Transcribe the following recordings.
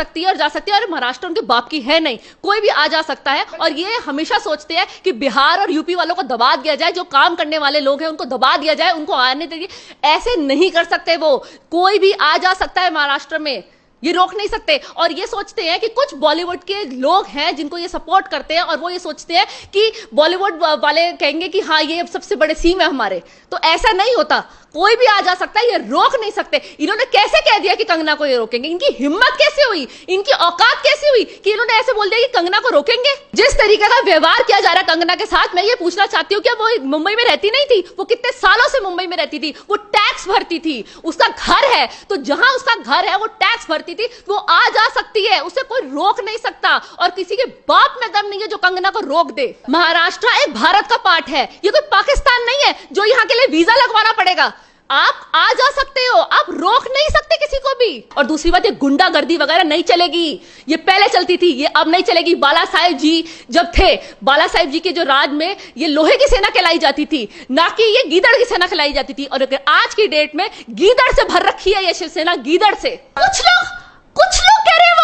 सकती है और जा सकती है, और महाराष्ट्र उनके बाप की है नहीं, कोई भी आ जा सकता है। और ये हमेशा सोचते हैं कि बिहार और यूपी वालों को दबा दिया जाए, जो काम करने वाले लोग हैं उनको दबा दिया जाए, उनको आने दीजिए। ऐसे नहीं कर सकते, वो कोई भी आ जा सकता है महाराष्ट्र में, ये रोक नहीं सकते। और ये सोचते हैं कि कुछ बॉलीवुड के लोग हैं जिनको ये सपोर्ट करते हैं, और वो ये सोचते हैं कि बॉलीवुड वाले कहेंगे कि हाँ ये सबसे बड़े सीम है हमारे, तो ऐसा नहीं होता। कोई भी आ जा सकता है, ये रोक नहीं सकते। इन्होंने कैसे कह दिया कि कंगना को ये रोकेंगे? इनकी हिम्मत कैसे हुई, इनकी औकात कैसे हुई कि इन्होंने ऐसे बोल दिया कि कंगना को रोकेंगे? जिस तरीके का व्यवहार किया जा रहा है कंगना के साथ, मैं ये पूछना चाहती हूँ कि वो मुंबई में रहती नहीं थी? वो कितने सालों से मुंबई में रहती थी, वो टैक्स भरती थी, उसका घर है, तो जहां उसका घर है वो टैक्स भरती थी, वो आ जा सकती है, उसे कोई रोक नहीं सकता। और किसी के बाप में दम नहीं है जो कंगना को रोक दे। महाराष्ट्र एक भारत का पार्ट है, ये कोई पाकिस्तान नहीं है जो यहाँ के लिए वीजा लगवाना पड़ेगा। आप आ जा सकते हो, आप रोक नहीं सकते किसी को भी। और दूसरी बात, ये गुंडागर्दी वगैरह नहीं चलेगी, ये पहले चलती थी, ये अब नहीं चलेगी। बाला साहेब जी जब थे, बाला साहेब जी के जो राज में ये लोहे की सेना कहलाई जाती थी, ना कि ये गीदड़ की सेना कहलाई जाती थी। और आज की डेट में गीदड़ से भर रखी है ये शिवसेना, गीदड़ से। कुछ लोग कह रहे हैं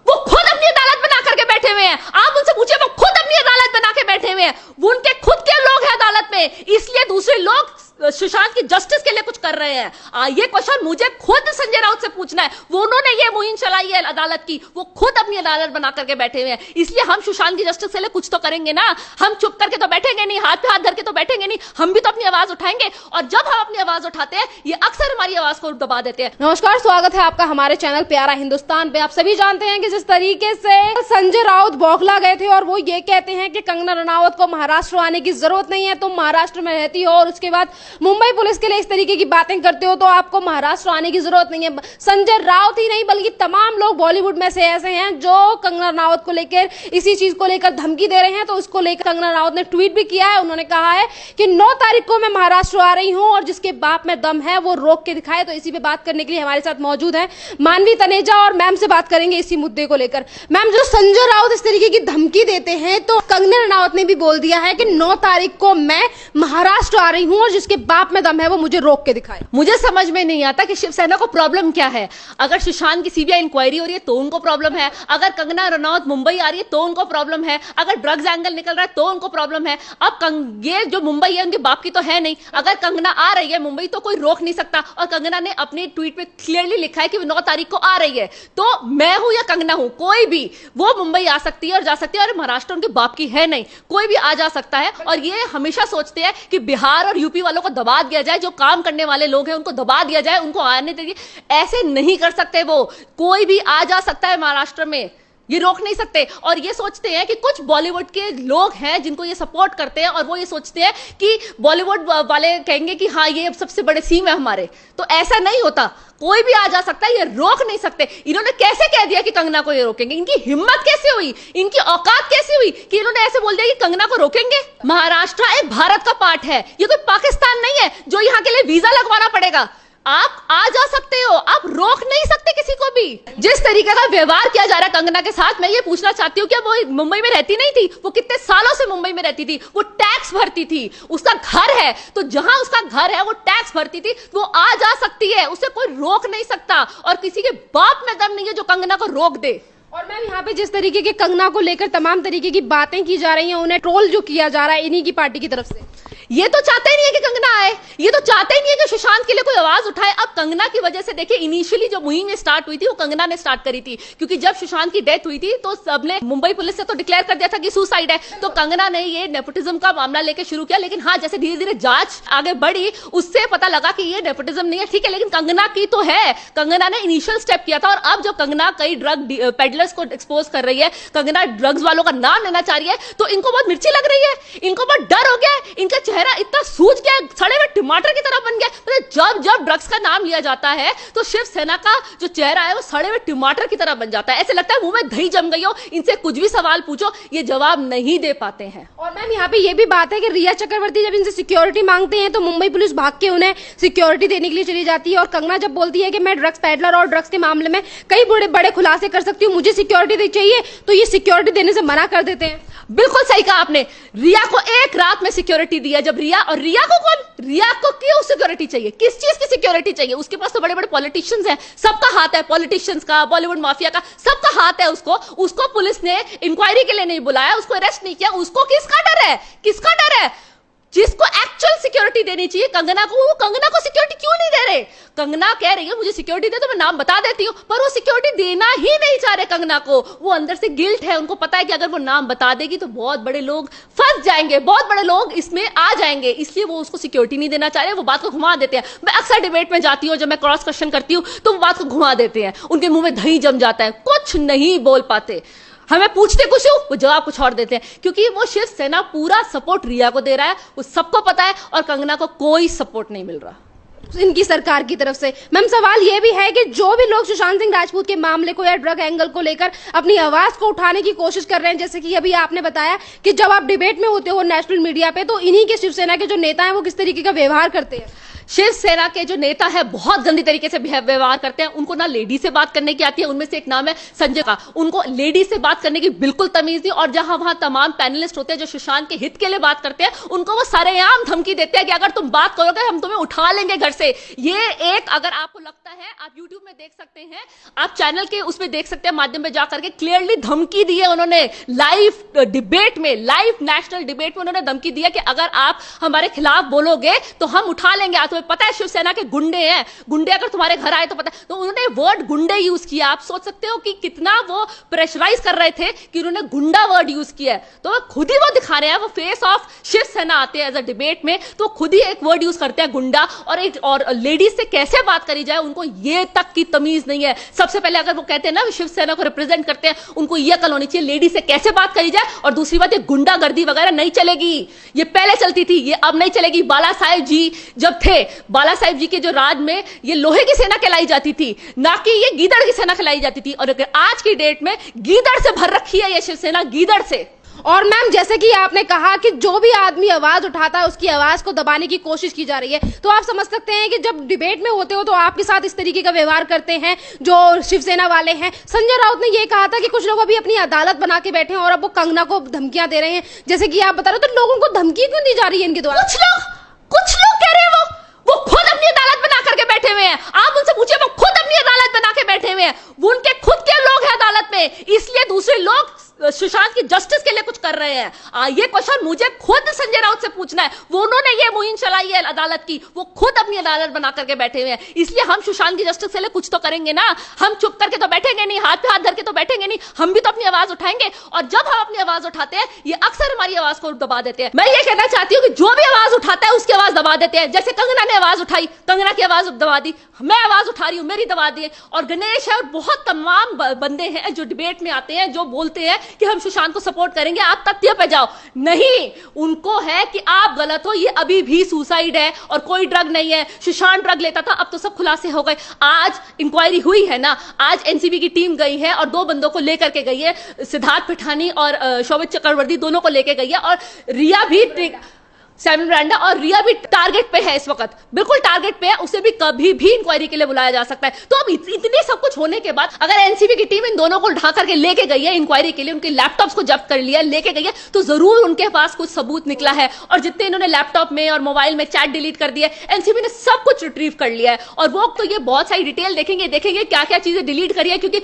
वो खुद अपनी अदालत बना करके बैठे हुए हैं। आप उनसे पूछिए, वो खुद अपनी अदालत बना के बैठे हुए हैं, वो उनके खुद के लोग हैं अदालत में, इसलिए दूसरे लोग सुशांत की जस्टिस के लिए कुछ कर रहे हैं। ये क्वेश्चन मुझे खुद संजय राउत से पूछना है, वो उन्होंने ये मुहिम चलाई है अदालत की, वो खुद अपनी अदालत बना करके बैठे हुए हैं, इसलिए हम सुशांत की जस्टिस के लिए कुछ तो करेंगे ना। हम चुप करके तो बैठेंगे नहीं, हाथ पे हाथ धर के तो बैठेंगे नहीं, हम भी तो अपनी आवाज उठाएंगे। और जब हम अपनी आवाज उठाते हैं, ये अक्सर हमारी आवाज को दबा देते हैं। नमस्कार, स्वागत है आपका हमारे चैनल प्यारा हिंदुस्तान पे। आप सभी जानते हैं कि जिस तरीके से संजय राउत बौखला गए थे और वो ये कहते हैं कि कंगना रनावत को महाराष्ट्र आने की जरूरत नहीं है, तुम महाराष्ट्र में रहती हो, और उसके बाद मुंबई पुलिस के लिए इस तरीके की बातें करते हो, तो आपको महाराष्ट्र आने की जरूरत नहीं है। संजय राउत ही नहीं बल्कि तमाम लोग बॉलीवुड में से ऐसे हैं जो कंगना रनावत को लेकर, इसी चीज को लेकर धमकी दे रहे हैं। तो उसको लेकर कंगना रनावत ने ट्वीट भी किया है। उन्होंने कहा है कि 9 तारीख को मैं महाराष्ट्र आ रही हूं और जिसके बाप में दम है वो रोक के दिखाए। तो इसी पे बात करने के लिए हमारे साथ मौजूद है मानवी तनेजा, और मैम से बात करेंगे इसी मुद्दे को लेकर। मैम, जो संजय राउत इस तरीके की धमकी देते हैं, तो कंगना रनावत ने भी बोल दिया है कि 9 तारीख को मैं महाराष्ट्र आ रही हूं और जिसके बाप में दम है वो मुझे रोक के दिखाए। मुझे समझ में नहीं आता कि शिवसेना को प्रॉब्लम क्या है। अगर सुशांत की सीबीआई इंक्वायरी हो रही है तो उनको प्रॉब्लम है, अगर कंगना रनौत मुंबई आ रही है तो उनको प्रॉब्लम है, अगर ड्रग्स एंगल निकल रहा है तो उनको प्रॉब्लम है। अब ये जो मुंबई है उनके बाप की तो है नहीं, अगर कंगना आ रही है मुंबई तो कोई रोक नहीं सकता। और कंगना ने अपने ट्वीट पे क्लियरली लिखा है कि 9 तारीख को आ रही है, तो मैं हूं या कंगना हूं, कोई भी वो मुंबई आ सकती है और जा सकती है, और महाराष्ट्र उनके बाप की है नहीं, कोई भी आ जा सकता है। और ये हमेशा सोचते हैं कि बिहार और यूपी वालों को दबा दिया जाए, जो काम करने वाले लोग हैं उनको दबा दिया जाए, उनको आने दीजिए। ऐसे नहीं कर सकते, वो कोई भी आ जा सकता है महाराष्ट्र में, ये रोक नहीं सकते। और ये सोचते हैं कि कुछ बॉलीवुड के लोग हैं जिनको ये सपोर्ट करते हैं, और वो ये सोचते हैं कि बॉलीवुड वाले कहेंगे कि हाँ ये सबसे बड़े सीम है हमारे, तो ऐसा नहीं होता। कोई भी आ जा सकता है, ये रोक नहीं सकते। इन्होंने कैसे कह दिया कि कंगना को ये रोकेंगे? इनकी हिम्मत कैसे हुई, इनकी औकात कैसे हुई कि इन्होंने ऐसे बोल दिया कि कंगना को रोकेंगे? महाराष्ट्र एक भारत का पार्ट है, ये कोई पाकिस्तान नहीं है जो यहाँ के लिए वीजा लगवाना पड़ेगा। आप आ जा सकते हो, आप रोक नहीं सकते किसी को भी। जिस तरीके का व्यवहार किया जा रहा है कंगना के साथ, मैं ये पूछना चाहती हूँ कि वो मुंबई में रहती नहीं थी? वो कितने सालों से मुंबई में रहती थी, वो टैक्स भरती थी, उसका घर है, तो जहां उसका घर है वो टैक्स भरती थी, वो आ जा सकती है, उसे कोई रोक नहीं सकता। और किसी के बाप में दम नहीं है जो कंगना को रोक दे। और मैम, यहाँ पे जिस तरीके के कंगना को लेकर तमाम तरीके की बातें की जा रही हैं, उन्हें ट्रोल जो किया जा रहा है इन्हीं की पार्टी की तरफ से, ये तो चाहते ही नहीं है कि कंगना आए, ये तो चाहते ही नहीं है कि सुशांत के लिए कोई आवाज उठाए। अब कंगना की वजह से देखिए, इनिशियली जो मुहिम स्टार्ट हुई थी वो कंगना ने स्टार्ट करी थी, क्योंकि जब सुशांत की डेथ हुई थी तो सबने मुंबई पुलिस से तो डिक्लेयर कर दिया था कि सुसाइड है, तो कंगना ने ये नेपोटिज्म का मामला लेकर शुरू किया। लेकिन हाँ, जैसे धीरे धीरे जांच आगे बढ़ी, उससे पता लगा कि ये नेपोटिज्म नहीं है, ठीक है, लेकिन कंगना की तो है, कंगना ने इनिशियल स्टेप किया था। और अब जो कंगना कई ड्रग पेडलर्स को एक्सपोज कर रही है, कंगना ड्रग्स वालों का नाम लेना चाह रही है, तो इनको बहुत मिर्ची लग रही है, इनको बहुत डर हो गया, इनका चेहरा इतना सूज गया, सड़े हुए टमाटर की तरह बन गया। जब जब ड्रग्स का नाम लिया जाता है तो शिवसेना का जो चेहरा है वो सड़े हुए टमाटर की तरह बन जाता है, ऐसे लगता है मुंह में दही जम गई हो। इनसे कुछ भी सवाल पूछो, ये जवाब नहीं दे पाते हैं। और मैम, यहाँ पे ये भी बात है कि रिया चक्रवर्ती जब इनसे सिक्योरिटी मांगते हैं तो मुंबई पुलिस भाग के उन्हें सिक्योरिटी देने के लिए चली जाती है, और कंगना जब बोलती है कि मैं ड्रग्स पेडलर और ड्रग्स के मामले में कई बड़े बड़े खुलासे कर सकती हूँ, मुझे सिक्योरिटी चाहिए, तो ये सिक्योरिटी देने से मना कर देते हैं। बिल्कुल सही कहा आपने। रिया को एक रात में सिक्योरिटी दिया, जब रिया को क्यों सिक्योरिटी चाहिए, किस चीज की सिक्योरिटी चाहिए? उसके पास तो बड़े बड़े पॉलिटिशियंस हैं, सबका हाथ है, पॉलिटिशियंस का, बॉलीवुड माफिया का, सबका हाथ है। उसको पुलिस ने इंक्वायरी के लिए नहीं बुलाया, उसको अरेस्ट नहीं किया। उसको किसका डर है? किसका डर है? जिसको एक्चुअल सिक्योरिटी देनी चाहिए कंगना को, वो कंगना को सिक्योरिटी क्यों नहीं दे रहे? कंगना कह रही है मुझे सिक्योरिटी दे तो मैं नाम बता देती हूं, पर वो सिक्योरिटी देना ही नहीं चाह रहे कंगना को। वो अंदर से गिल्ट है, उनको पता है कि अगर वो नाम बता देगी तो बहुत बड़े लोग फंस जाएंगे, बहुत बड़े लोग इसमें आ जाएंगे, इसलिए वो उसको सिक्योरिटी नहीं देना चाह रहे। वो बात को घुमा देते हैं। मैं अक्सर डिबेट में जाती हूँ, जब मैं क्रॉस क्वेश्चन करती हूँ तो वो बात को घुमा देते हैं, उनके मुंह में दही जम जाता है, कुछ नहीं बोल पाते। हमें पूछते कुछ हो, वो जवाब कुछ और देते हैं, क्योंकि वो शिवसेना पूरा सपोर्ट रिया को दे रहा है, वो सबको पता है, और कंगना को कोई सपोर्ट नहीं मिल रहा इनकी सरकार की तरफ से। मैम सवाल ये भी है कि जो भी लोग सुशांत सिंह राजपूत के मामले को या ड्रग एंगल को लेकर अपनी आवाज को उठाने की कोशिश कर रहे हैं, जैसे कि अभी आपने बताया कि जब आप डिबेट में होते हो नेशनल मीडिया पे, तो इन्हीं के शिवसेना के जो नेता हैं वो किस तरीके का व्यवहार करते हैं? शिवसेना के जो नेता है बहुत गंदी तरीके से व्यवहार करते हैं। उनको ना लेडी से बात करने की आती है, उनमें से एक नाम है संजय का, उनको लेडी से बात करने की बिल्कुल तमीज नहीं। और जहां वहां तमाम पैनलिस्ट होते हैं जो सुशांत के हित के लिए बात करते हैं, उनको वो सरेआम धमकी देते हैं कि अगर तुम बात करोगे हम तुम्हें उठा लेंगे घर से। ये एक, अगर आपको लगता है, आप यूट्यूब में देख सकते हैं, आप चैनल के उसमें देख सकते हैं, माध्यम में जाकर के क्लियरली धमकी दी है उन्होंने। लाइव डिबेट में, लाइव नेशनल डिबेट में उन्होंने धमकी दी है कि अगर आप हमारे खिलाफ बोलोगे तो हम उठा लेंगे। तुम्हें पता है शिवसेना के गुंडे हैं, गुंडे अगर तुम्हारे घर आए तो पता, तो उन्होंने वर्ड गुंडे यूज किया। आप सोच सकते हो कि कितना वो प्रेशराइज कर रहे थे कि उन्होंने गुंडा वर्ड यूज किया है। तो खुद ही वो दिखा रहे हैं, वो फेस ऑफ शिवसेना आते हैं एज अ डिबेट में, तो खुद ही एक वर्ड यूज करते हैं गुंडा। और लेडीज से कैसे बात करी जाए उनको ये तक की तमीज नहीं है। सबसे पहले अगर वो कहते हैं ना शिवसेना को रिप्रेजेंट करते हैं, उनको ये अकल होनी चाहिए लेडीज से कैसे बात करी जाए। और दूसरी बात, ये गुंडागर्दी वगैरह नहीं चलेगी, ये पहले चलती थी, ये अब नहीं चलेगी। बाला साहेब जी जब थे, बाला साहेब जी के जो राज में ये लोहे की सेना कहलाई जाती थी, ना कि ये गीदड़ की सेना कहलाई जाती थी। और अगर आज की डेट में गीदड़ से भर रखी है ये शिवसेना, गीदड़ से। और मैम जैसे कि आपने कहा कि जो भी आदमी आवाज उठाता है उसकी आवाज को दबाने की कोशिश की जा रही है, तो आप समझ सकते हैं कि जब डिबेट में होते हो तो आपके साथ इस तरीके का व्यवहार करते हैं जो शिवसेना वाले हैं। संजय राउत ने यह कहा था कि कुछ लोग अभी अपनी अदालत बना के बैठे हैं और अब वो कंगना को धमकियां दे रहे हैं, जैसे कि आप बता रहे हो। तो लोगों को धमकी क्यों दी जा रही है इनके द्वारा? कुछ लोग कह रहे हैं वो खुद अपनी अदालत बना करके बैठे हुए हैं। आप उनसे पूछिए, वो खुद अपनी अदालत बना के बैठे हुए हैं, वो उनके खुद के लोग हैं अदालत में, इसलिए दूसरे लोग सुशांत की जस्टिस के लिए कुछ कर रहे हैं। ये क्वेश्चन मुझे खुद संजय राउत से पूछना है। वो उन्होंने ये मुहिम चलाई है अदालत की, वो खुद अपनी अदालत बना करके बैठे हुए हैं, इसलिए हम सुशांत की जस्टिस के लिए कुछ तो करेंगे ना। हम चुप करके तो बैठेंगे नहीं, हाथ पे हाथ धर के तो बैठेंगे नहीं, हम भी तो अपनी आवाज उठाएंगे। और जब हम अपनी आवाज उठाते हैं, ये अक्सर हमारी आवाज को दबा देते हैं। मैं ये कहना चाहती हूँ कि जो भी आवाज उठाता है उसकी आवाज दबा देते हैं। जैसे कंगना ने आवाज उठाई, कंगना की आवाज दबा दी, मैं आवाज उठा रही हूं, मेरी दबा दी। और गणेश है और बहुत तमाम बंदे हैं जो डिबेट में आते हैं, जो बोलते हैं कि हम सुशांत को सपोर्ट करेंगे, आप तथ्य पे जाओ। नहीं, उनको है कि आप गलत हो, ये अभी भी सुसाइड है और कोई ड्रग नहीं है। सुशांत ड्रग लेता था, अब तो सब खुलासे हो गए। आज इंक्वायरी हुई है ना, आज एनसीबी की टीम गई है और 2 बंदों को लेकर के गई है, सिद्धार्थ पिठानी और शोभित चक्रवर्ती, दोनों को लेकर गई है। और रिया भी, सैमुअल मिरांडा और रिया भी टारगेट पे है इस वक्त, बिल्कुल टारगेट पे है। उसे भी कभी भी इंक्वायरी के लिए बुलाया जा सकता है। तो अब इतने सब कुछ होने के बाद अगर एनसीबी की टीम इन दोनों को उठा करके लेके गई है इंक्वायरी के लिए, उनके लैपटॉप्स को जब्त कर लिया, लेके गई है, तो जरूर उनके पास कुछ सबूत निकला है। और जितने इन्होंने लैपटॉप में और मोबाइल में चैट डिलीट कर दिया, एनसीबी ने सब कुछ रिट्रीव कर लिया है। और वो तो ये बहुत सारी डिटेल देखेंगे क्या क्या चीजें डिलीट करी है, क्योंकि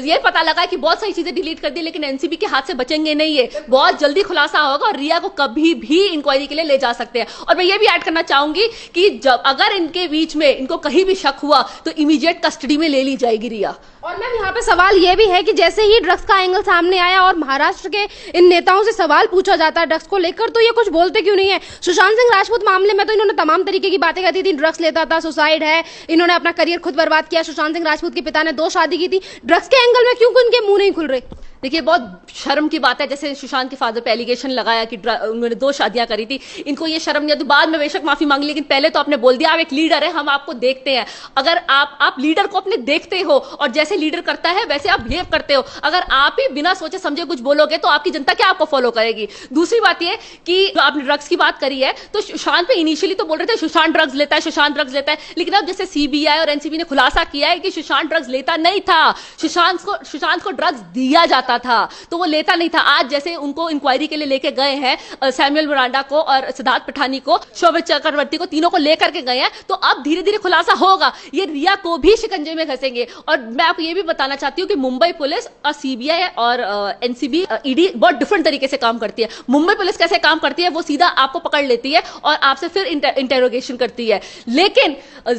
ये पता लगा कि बहुत सारी चीजें डिलीट कर दी, लेकिन एनसीबी के हाथ से बचेंगे नहीं, ये बहुत जल्दी खुलासा होगा और रिया को कभी भी इंक्वायरी के लिए ले जा सकते हैं। और मैं ये भी ऐड करना चाहूंगी कि जब अगर इनके बीच में इनको कहीं भी शक हुआ तो इमीडिएट कस्टडी में ले ली जाएगी रिया। और मैम यहाँ पे सवाल ये भी है कि जैसे ही ड्रग्स का एंगल सामने आया और महाराष्ट्र के इन नेताओं से सवाल पूछा जाता है ड्रग्स को लेकर, तो ये कुछ बोलते क्यों नहीं है? सुशांत सिंह राजपूत मामले में तो इन्होंने तमाम तरीके की बातें करती थी, ड्रग्स लेता था, सुसाइड है, इन्होंने अपना करियर खुद बर्बाद किया। सुशांत सिंह राजपूत के पिता ने 2 शादी की थी। ड्रग्स के एंगल में क्यों इनके मुंह नहीं खुल रहे? देखिए, बहुत शर्म की बात है, जैसे सुशांत के फादर पे एलिगेशन लगाया कि उन्होंने 2 शादियां करी थी। इनको ये शर्म नहीं आती। बाद में बेशक माफी मांगी, लेकिन पहले तो आपने बोल दिया आप एक लीडर है, हम आपको देखते हैं। अगर आप लीडर को अपने देखते हो और जैसे लीडर करता है वैसे आप बिहेव करते हो, अगर आप ही बिना सोचे समझे कुछ बोलोगे तो आपकी जनता क्या आपको फॉलो करेगी? दूसरी बात ये कि आपने ड्रग्स की बात करी है, तो सुशांत पे इनिशियली तो बोल रहे थे सुशांत ड्रग्स लेता है, सुशांत ड्रग्स लेता है, लेकिन अब जैसे सीबीआई और एनसीबी ने खुलासा किया है कि सुशांत ड्रग्स लेता नहीं था, सुशांत को ड्रग्स दिया जाता जाता था, तो वो लेता नहीं था। आज जैसे उनको इंक्वायरी के लिए लेके गए हैं सैमुअल मिरांडा को और सिद्धार्थ पठानी को, शोभित चक्रवर्ती को, तीनों को लेकर के गए हैं, तो अब धीरे धीरे खुलासा होगा। ये रिया को भी शिकंजे में घसेंगे। और मैं आपको ये भी बताना चाहती हूँ कि मुंबई पुलिस और सीबीआई और एनसीबी, ईडी बहुत डिफरेंट तरीके से काम करती है। मुंबई पुलिस कैसे काम करती है, वो सीधा आपको पकड़ लेती है और आपसे फिर इंटेरोगेशन करती है। लेकिन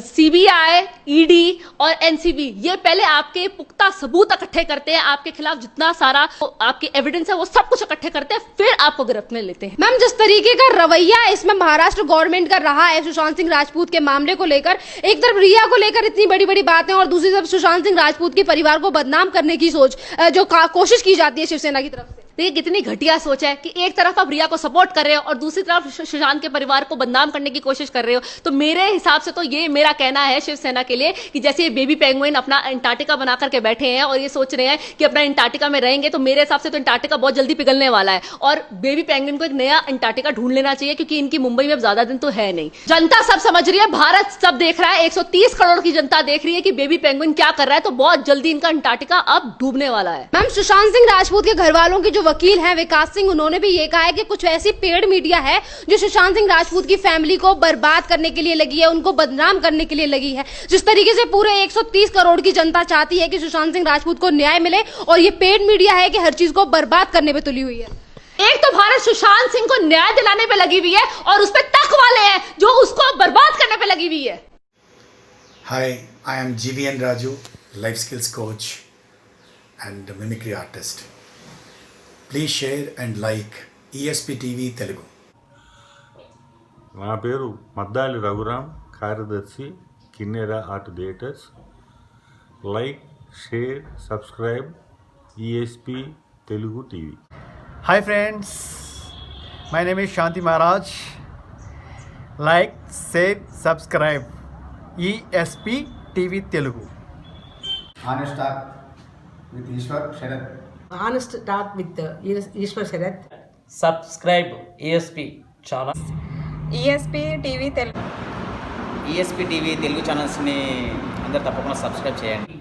सीबीआई, ईडी और एनसीबी ये पहले आपके पुख्ता सबूत इकट्ठे करते हैं, आपके खिलाफ जितना सारा आपके एविडेंस है वो सब कुछ इकट्ठे करते हैं, फिर आपको गिरफ्त में लेते हैं। मैम, जिस तरीके का रवैया इसमें महाराष्ट्र गवर्नमेंट का रहा है सुशांत सिंह राजपूत के मामले को लेकर, एक तरफ रिया को लेकर इतनी बड़ी बड़ी बातें और दूसरी तरफ सुशांत सिंह राजपूत के परिवार को बदनाम करने की सोच जो कोशिश की जाती है शिवसेना की तरफ से, देखिए कितनी घटिया सोच है कि एक तरफ आप रिया को सपोर्ट कर रहे हो और दूसरी तरफ सुशांत के परिवार को बदनाम करने की कोशिश कर रहे हो। तो मेरे हिसाब से तो ये मेरा कहना है शिवसेना के लिए कि जैसे ये बेबी पेंगुइन अपना अंटार्कटिका बना करके बैठे हैं और ये सोच रहे हैं कि अपना अंटार्कटिका में रहेंगे, तो मेरे हिसाब से तो अंटार्कटिका बहुत जल्दी पिघलने वाला है और बेबी पेंगुइन को एक नया अंटार्कटिका ढूंढ लेना चाहिए, क्योंकि इनकी मुंबई में अब ज्यादा दिन तो है नहीं। जनता सब समझ रही है, भारत सब देख रहा है, 130 करोड़ की जनता देख रही है कि बेबी पेंगुइन क्या कर रहा है, तो बहुत जल्दी इनका अंटार्कटिका अब डूबने वाला है। मैम, सुशांत सिंह राजपूत के घर वालों के जो वकील हैं विकास सिंह, उन्होंने भी ये कहा है कि कुछ ऐसी पेड मीडिया है जो सुशांत सिंह राजपूत की फैमिली को बर्बाद करने के लिए लगी है, उनको बदनाम करने के लिए लगी है। जिस तरीके से पूरे 130 करोड़ की जनता चाहती है कि सुशांत सिंह राजपूत को न्याय मिले, और ये पेड मीडिया है कि हर चीज को बर्बाद करने पे तुली हुई है। एक तो भारत सुशांत सिंह को न्याय दिलाने पे लगी हुई है और उस पे तक वाले हैं जो उसको बर्बाद करने पे लगी हुई है। Hi, I am GVN Raju, life skills coach and mimicry artist. Please share and like ESP TV Telugu. నా పేరు మద్దాలి రఘురామ్, కార్యదర్శి కిన్నెర art theatres. Like, share, subscribe ESP Telugu TV. Hi friends, my name is Shanti Maharaj. Like, share, subscribe ESP TV Telugu. Honest Talk with Ishwar Sharath. Honest Talk with Ishwar Sharath. Subscribe ESP channel. ESP TV Telugu. ESP TV Telugu ఛానల్స్ని అందరు తప్పకుండా subscribe చేయండి.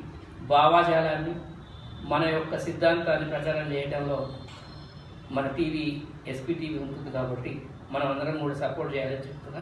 భావాజాలాన్ని, మన యొక్క సిద్ధాంతాన్ని ప్రచారం చేయడంలో మన టీవీ, ఎస్పీ టీవీ ఉంటుంది కాబట్టి మనం అందరం కూడా సపోర్ట్ చేయాలని చెప్తున్నాం.